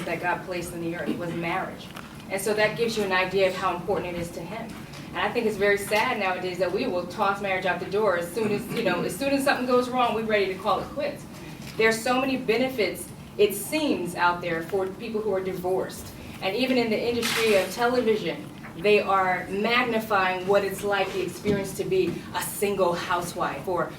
That God placed in the earth was marriage. And so that gives you an idea of how important it is to him. And I think it's very sad nowadays that we will toss marriage out the door as soon as, as soon as something goes wrong, we're ready to call it quits. There are so many benefits, it seems, out there for people who are divorced. And even in the industry of television, they are magnifying what it's like, the experience to be a single housewife or,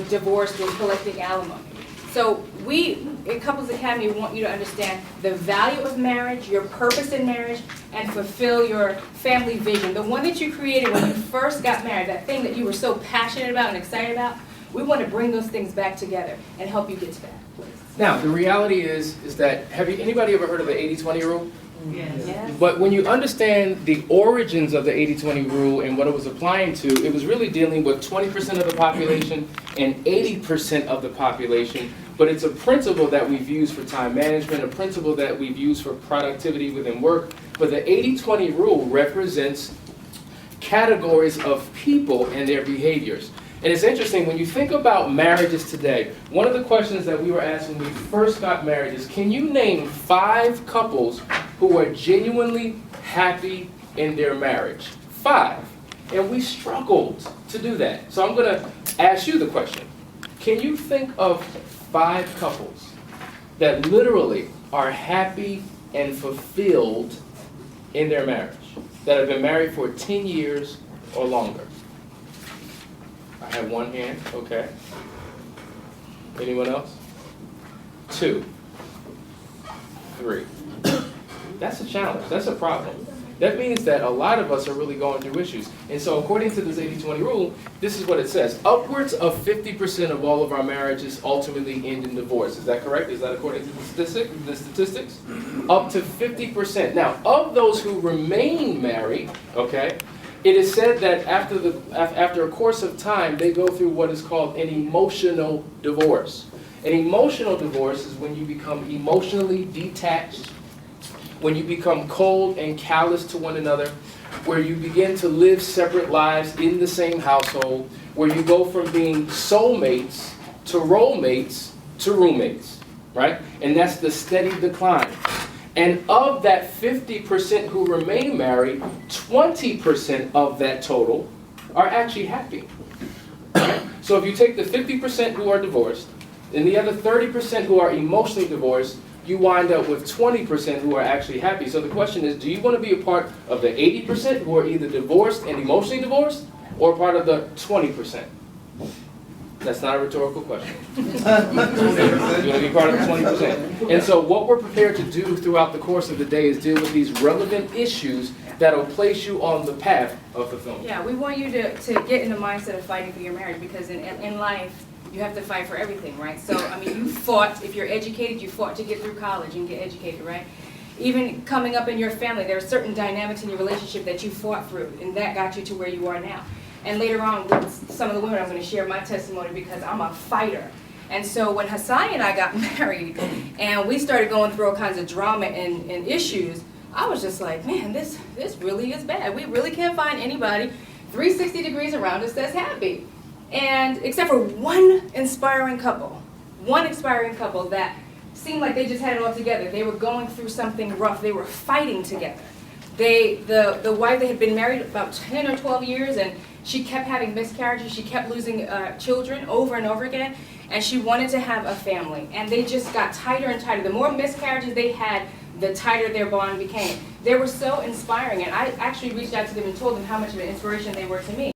divorced and collecting alimony. So we, at Couples Academy, want you to understand the value of marriage, your purpose in marriage, and fulfill your family vision. The one that you created when you first got married, that thing that you were so passionate about and excited about, we want to bring those things back together and help you get to that place. Now, the reality is that, anybody ever heard of the 80-20 rule? Yes. But when you understand the origins of the 80-20 rule and what it was applying to, it was really dealing with 20% of the population and 80% of the population. But it's a principle that we've used for time management, a principle that we've used for productivity within work. But the 80-20 rule represents categories of people and their behaviors. And it's interesting, when you think about marriages today, one of the questions that we were asked when we first got married is, can you name 5 couples who are genuinely happy in their marriage? 5. And we struggled to do that. So I'm going to ask you the question. Can you think of 5 couples that literally are happy and fulfilled in their marriage, that have been married for 10 years or longer? I have one hand, okay. Anyone else? 2, 3. That's a challenge, that's a problem. That means that a lot of us are really going through issues. And so according to this 80-20 rule, this is what it says. Upwards of 50% of all of our marriages ultimately end in divorce. Is that correct? Is that according to the statistics? Up to 50%. Now, of those who remain married, okay, it is said that after a course of time, they go through what is called an emotional divorce. An emotional divorce is when you become emotionally detached, when you become cold and callous to one another, where you begin to live separate lives in the same household, where you go from being soulmates to rolemates to roommates, right? And that's the steady decline. And of that 50% who remain married, 20% of that total are actually happy. Right? So if you take the 50% who are divorced, and the other 30% who are emotionally divorced, you wind up with 20% who are actually happy. So the question is, do you want to be a part of the 80% who are either divorced and emotionally divorced, or part of the 20%? That's not a rhetorical question. You want to be part of the 20%. And so what we're prepared to do throughout the course of the day is deal with these relevant issues that will place you on the path of fulfillment. Yeah, we want you to get in the mindset of fighting for your marriage, because in life, you have to fight for everything, right? So, you fought, if you're educated, you fought to get through college and get educated, right? Even coming up in your family, there are certain dynamics in your relationship that you fought through, and that got you to where you are now. And later on, with some of the women, I'm going to share my testimony because I'm a fighter. And so when Hasani and I got married, and we started going through all kinds of drama and issues, I was just like, man, this really is bad. We really can't find anybody 360 degrees around us that's happy. And except for one inspiring couple that seemed like they just had it all together. They were going through something rough. They were fighting together. The wife, they had been married about 10 or 12 years, and she kept having miscarriages. She kept losing children over and over again, and she wanted to have a family. And they just got tighter and tighter. The more miscarriages they had, the tighter their bond became. They were so inspiring, and I actually reached out to them and told them how much of an inspiration they were to me.